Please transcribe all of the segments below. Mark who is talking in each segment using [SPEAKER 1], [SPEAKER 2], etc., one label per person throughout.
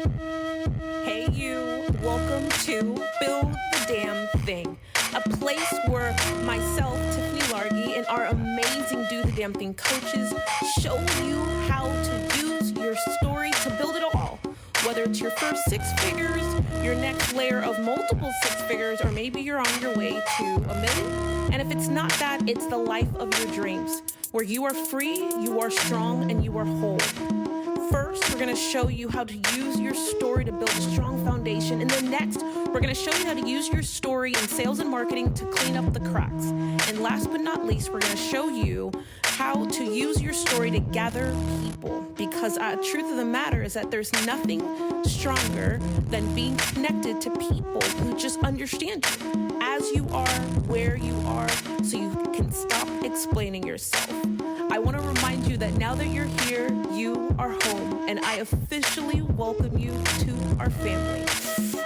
[SPEAKER 1] Hey you, welcome to Build the Damn Thing, a place where myself, Tiffany Largy, and our amazing Do the Damn Thing coaches show you how to use your story to build it all. Whether it's your first six figures, your next layer of multiple six figures, or maybe you're on your way to $1 million. And if it's not that, it's the life of your dreams, where you are free, you are strong, and you are whole. First, we're going to show you how to use your story to build a strong foundation. And then next, we're going to show you how to use your story in sales and marketing to clean up the cracks. And last but not least, we're going to show you how to use your story to gather people. Because truth of the matter is that there's nothing stronger than being connected to people who just understand you as you are, where you are, so you can stop explaining yourself. I want to remind you that now that you're here, you are home, and I officially welcome you to our family.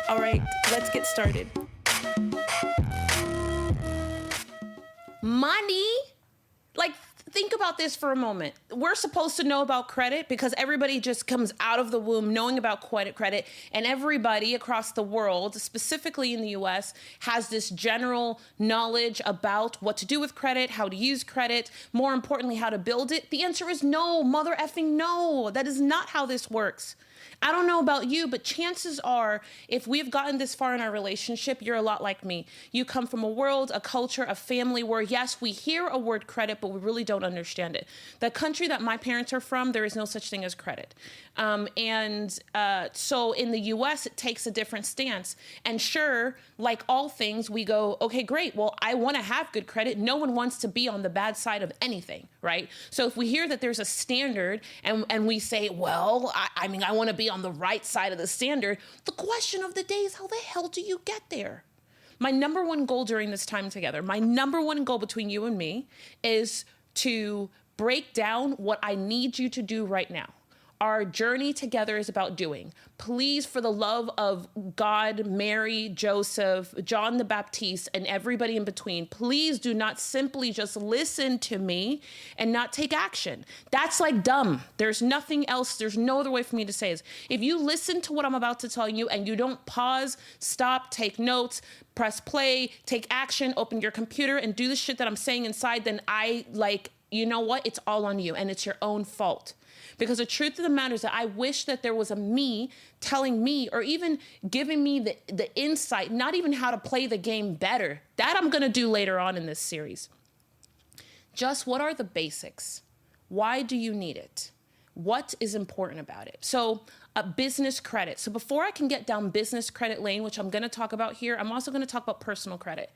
[SPEAKER 1] All right, let's get started. Money? Like, think about this for a moment. We're supposed to know about credit because everybody just comes out of the womb knowing about credit, and everybody across the world, specifically in the US, has this general knowledge about what to do with credit, how to use credit, more importantly, how to build it. The answer is no, mother effing no. That is not how this works. I don't know about you, but chances are, if we've gotten this far in our relationship, you're a lot like me. You come from a world, a culture, a family where, yes, we hear a word credit, but we really don't understand it. The country that my parents are from, there is no such thing as credit. So in the US, it takes a different stance. And sure, like all things, we go, okay, great. Well, I want to have good credit. No one wants to be on the bad side of anything, right? So if we hear that there's a standard and we say, well, I want to be on the right side of the standard, the question of the day is, how the hell do you get there? My number one goal during this time together, my number one goal between you and me is to break down what I need you to do right now. Our journey together is about doing. Please, for the love of God, Mary, Joseph, John the Baptist, and everybody in between, please do not simply just listen to me and not take action. That's like dumb. There's nothing else. There's no other way for me to say this. If you listen to what I'm about to tell you and you don't pause, stop, take notes, press play, take action, open your computer and do the shit that I'm saying inside, then you know what? It's all on you and it's your own fault. Because the truth of the matter is that I wish that there was a me telling me or even giving me the insight, not even how to play the game better. That I'm going to do later on in this series. Just what are the basics? Why do you need it? What is important about it? So business credit. So before I can get down business credit lane, which I'm going to talk about here, I'm also going to talk about personal credit.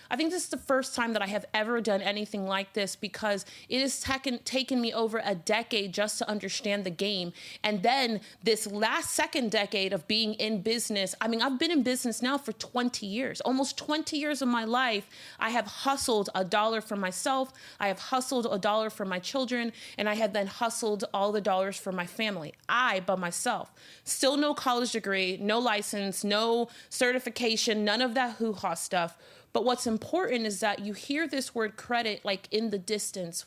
[SPEAKER 1] I think this is the first time that I have ever done anything like this because it has taken me over a decade just to understand the game. And then this last second decade of being in business, I've been in business now for 20 years, almost 20 years of my life. I have hustled $1 for myself. I have hustled $1 for my children. And I have then hustled all the dollars for my family. I, by myself, still no college degree, no license, no certification, none of that hoo-ha stuff. But what's important is that you hear this word credit like in the distance,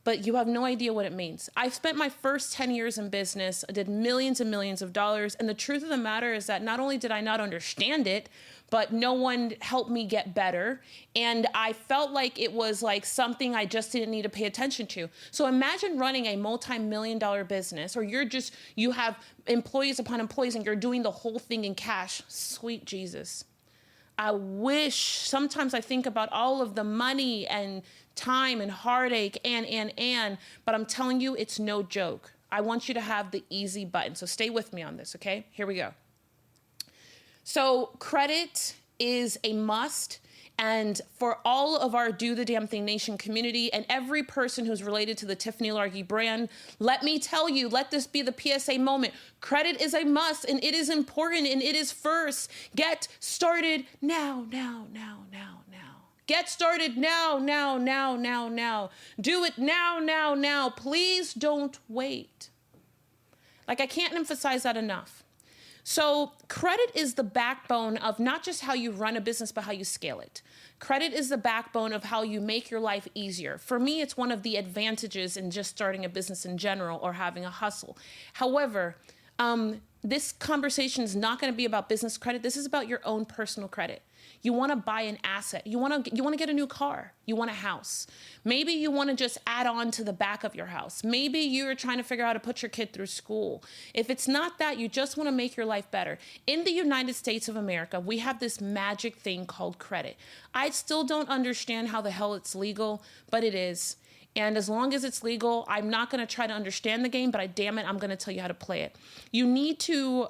[SPEAKER 1] but you have no idea what it means. I've spent my first 10 years in business. I did millions and millions of dollars. And the truth of the matter is that not only did I not understand it, but no one helped me get better. And I felt like it was like something I just didn't need to pay attention to. So imagine running a multi-million-dollar business, or you have employees upon employees and you're doing the whole thing in cash. Sweet Jesus. I wish, sometimes I think about all of the money and time and heartache but I'm telling you, it's no joke. I want you to have the easy button. So stay with me on this, okay? Here we go. So credit is a must. And for all of our Do the Damn Thing Nation community and every person who's related to the Tiffany Largy brand, let me tell you, let this be the PSA moment. Credit is a must and it is important and it is first. Get started now. Get started now. Do it now. Please don't wait. Like, I can't emphasize that enough. So credit is the backbone of not just how you run a business, but how you scale it. Credit is the backbone of how you make your life easier. For me, it's one of the advantages in just starting a business in general or having a hustle. However, This conversation is not going to be about business credit. This is about your own personal credit. You want to buy an asset. You want to get a new car. You want a house. Maybe you want to just add on to the back of your house. Maybe you're trying to figure out how to put your kid through school. If it's not that, you just want to make your life better. In the United States of America, we have this magic thing called credit. I still don't understand how the hell it's legal, but it is. And as long as it's legal, I'm not going to try to understand the game, but damn it, I'm going to tell you how to play it. You need to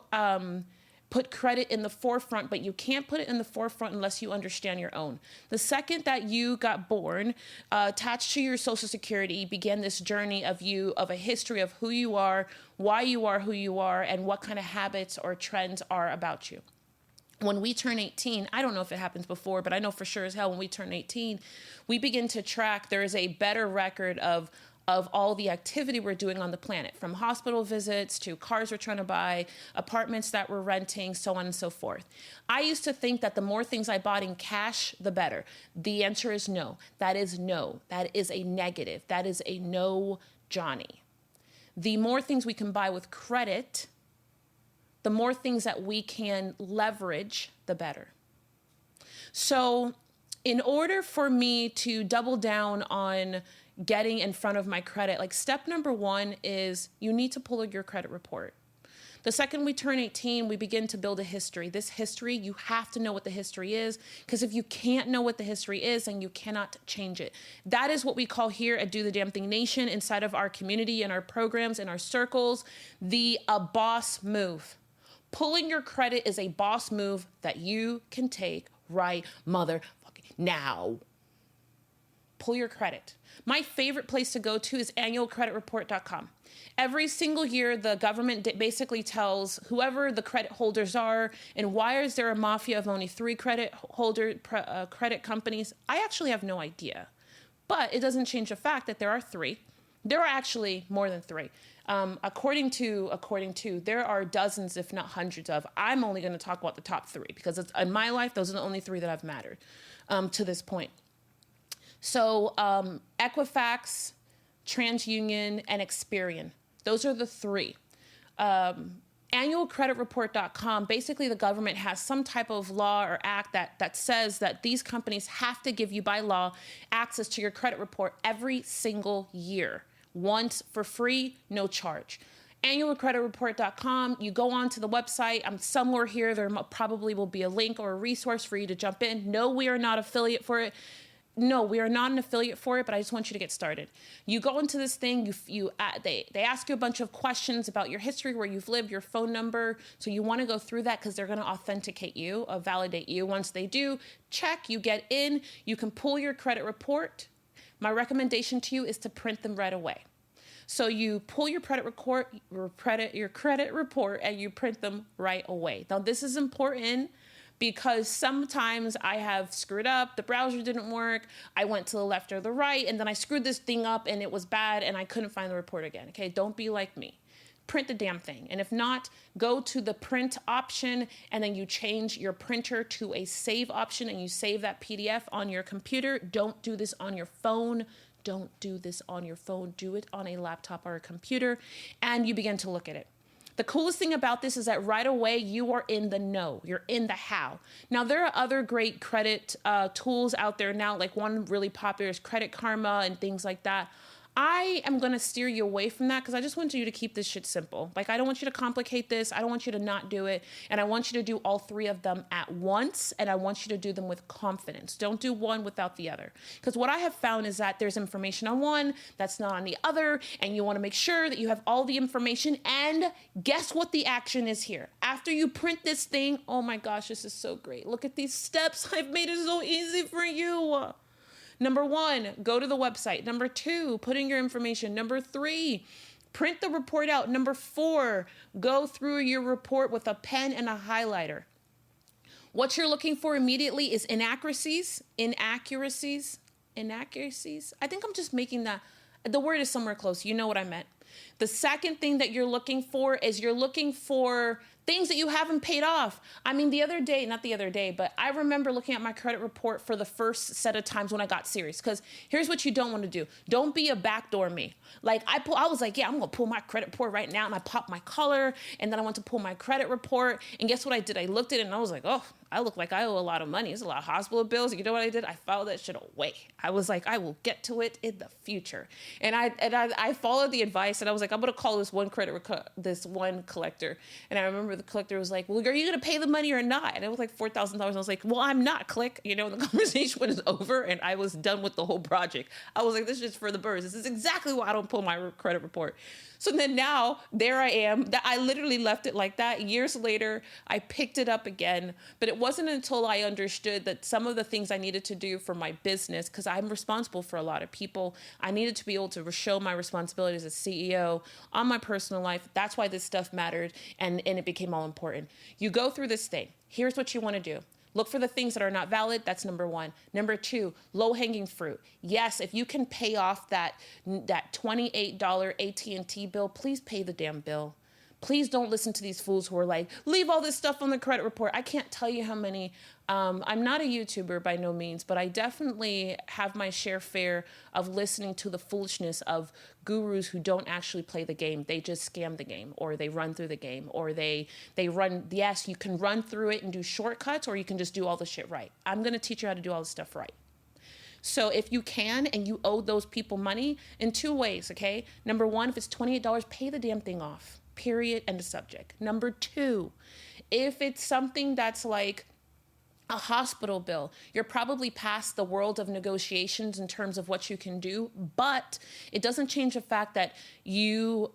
[SPEAKER 1] put credit in the forefront, but you can't put it in the forefront unless you understand your own. The second that you got born, attached to your Social Security, began this journey of a history of who you are, why you are who you are, and what kind of habits or trends are about you. When we turn 18, I don't know if it happens before, but I know for sure as hell when we turn 18, we begin to track, there is a better record of all the activity we're doing on the planet, from hospital visits to cars we're trying to buy, apartments that we're renting, so on and so forth. I used to think that the more things I bought in cash, the better. The answer is no. That is no. That is a negative. That is a no, Johnny. The more things we can buy with credit, the more things that we can leverage, the better. So in order for me to double down on getting in front of my credit, like step number one is you need to pull your credit report. The second we turn 18, we begin to build a history. This history, you have to know what the history is, because if you can't know what the history is, then you cannot change it. That is what we call here at Do the Damn Thing Nation, inside of our community and our programs and our circles, a boss move. Pulling your credit is a boss move that you can take right motherfucking now. Pull your credit. My favorite place to go to is annualcreditreport.com. Every single year, the government basically tells whoever the credit holders are, and why is there a mafia of only 3 credit companies? I actually have no idea, but it doesn't change the fact that there are 3. There are actually more than 3. According to, there are dozens, if not hundreds of. I'm only going to talk about the top 3 because in my life, those are the only 3 that have mattered to this point. So Equifax, TransUnion, and Experian. Those are the 3. Annualcreditreport.com, basically the government has some type of law or act that says that these companies have to give you by law access to your credit report every single year. Once for free, no charge. Annualcreditreport.com, you go on to the website. I'm somewhere here. There probably will be a link or a resource for you to jump in. No, we are not affiliate for it. No, we are not an affiliate for it, but I just want you to get started. You go into this thing, they ask you a bunch of questions about your history, where you've lived, your phone number. So you want to go through that because they're going to authenticate you, validate you. Once they do, check, you get in, you can pull your credit report. My recommendation to you is to print them right away. So you pull your credit report, and you print them right away. Now, this is important because sometimes I have screwed up, the browser didn't work, I went to the left or the right, and then I screwed this thing up and it was bad and I couldn't find the report again. Okay, don't be like me. Print the damn thing. And if not, go to the print option and then you change your printer to a save option and you save that PDF on your computer. Don't do this on your phone. Don't do this on your phone. Do it on a laptop or a computer, and you begin to look at it. The coolest thing about this is that right away, you are in the know. You're in the how. Now, there are other great credit tools out there now, like one really popular is Credit Karma and things like that. I am going to steer you away from that because I just want you to keep this shit simple. Like, I don't want you to complicate this. I don't want you to not do it. And I want you to do all 3 of them at once. And I want you to do them with confidence. Don't do one without the other. Because what I have found is that there's information on one that's not on the other. And you want to make sure that you have all the information. And guess what the action is here? After you print this thing, oh my gosh, this is so great. Look at these steps. I've made it so easy for you. Number 1, go to the website. Number 2, put in your information. Number 3, print the report out. Number 4, go through your report with a pen and a highlighter. What you're looking for immediately is inaccuracies. I think I'm just making that. The word is somewhere close. You know what I meant. The second thing that you're looking for is you're looking for things that you haven't paid off. I mean, not the other day, but I remember looking at my credit report for the first set of times when I got serious. Because here's what you don't want to do. Don't be a backdoor me. Like I was like, yeah, I'm going to pull my credit report right now. And I popped my collar, and then I went to pull my credit report. And guess what I did? I looked at it and I was like, oh, I look like I owe a lot of money. There's a lot of hospital bills. You know what I did? I filed that shit away. I was like, I will get to it in the future. And I followed the advice, and I was like, I'm going to call this one collector. And I remember the collector was like, well, are you going to pay the money or not? And it was like $4,000. I was like, well, I'm not, click. You know, the conversation was over and I was done with the whole project. I was like, this is just for the birds. This is exactly why I don't pull my credit report. So then now there I am. I literally left it like that. Years later, I picked it up again. But it wasn't until I understood that some of the things I needed to do for my business, because I'm responsible for a lot of people, I needed to be able to show my responsibilities as CEO on my personal life. That's why this stuff mattered, and it became all important. You go through this thing. Here's what you want to do. Look for the things that are not valid. That's number one. Number two, low-hanging fruit. Yes, if you can pay off that $28 AT&T bill, please pay the damn bill. Please don't listen to these fools who are like, leave all this stuff on the credit report. I can't tell you how many. I'm not a YouTuber by no means, but I definitely have my share of listening to the foolishness of gurus who don't actually play the game. They just scam the game, or they run through the game, or they run. Yes, you can run through it and do shortcuts, or you can just do all the shit right. I'm going to teach you how to do all this stuff right. So if you can, and you owe those people money, in two ways, okay? Number one, if it's $28, pay the damn thing off. Period. End of subject. Number two, if it's something that's like a hospital bill, you're probably past the world of negotiations in terms of what you can do, but it doesn't change the fact that you,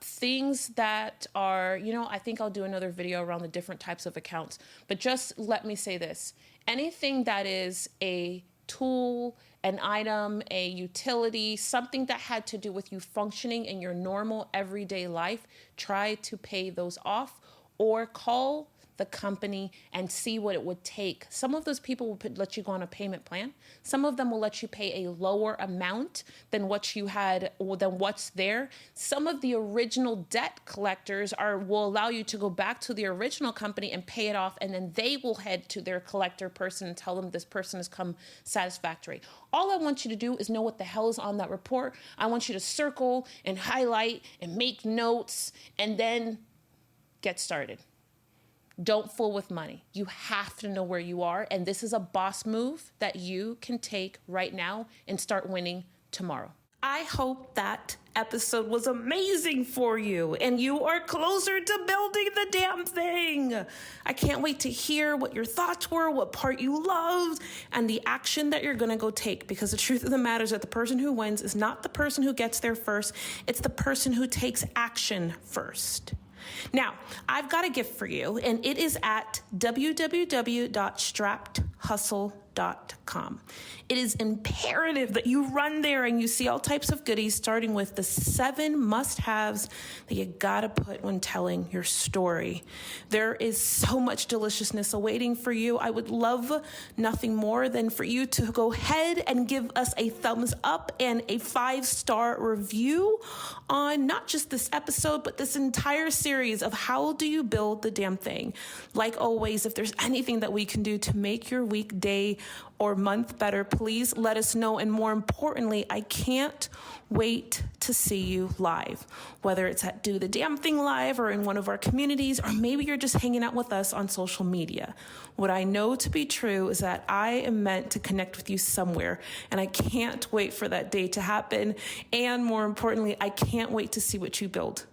[SPEAKER 1] things that are, you know, I think I'll do another video around the different types of accounts, but just let me say this. Anything that is a tool, an item, a utility, something that had to do with you functioning in your normal everyday life, try to pay those off, or call the company and see what it would take. Some of those people will let you go on a payment plan. Some of them will let you pay a lower amount than what you had, or than what's there. Some of the original debt collectors will allow you to go back to the original company and pay it off, and then they will head to their collector person and tell them this person has come satisfactory. All I want you to do is know what the hell is on that report. I want you to circle and highlight and make notes and then get started. Don't fool with money. You have to know where you are. And this is a boss move that you can take right now and start winning tomorrow. I hope that episode was amazing for you and you are closer to building the damn thing. I can't wait to hear what your thoughts were, what part you loved, and the action that you're going to go take, because the truth of the matter is that the person who wins is not the person who gets there first. It's the person who takes action first. Now, I've got a gift for you, and it is at www.strappedhustle.com. It is imperative that you run there and you see all types of goodies, starting with the 7 must-haves that you gotta put when telling your story. There is so much deliciousness awaiting for you. I would love nothing more than for you to go ahead and give us a thumbs up and a 5-star review on not just this episode, but this entire series of how do you build the damn thing. Like always, if there's anything that we can do to make your week, day, or month better, please let us know. And more importantly, I can't wait to see you live, whether it's at Do the Damn Thing Live or in one of our communities, or maybe you're just hanging out with us on social media. What I know to be true is that I am meant to connect with you somewhere, and I can't wait for that day to happen. And more importantly, I can't wait to see what you build.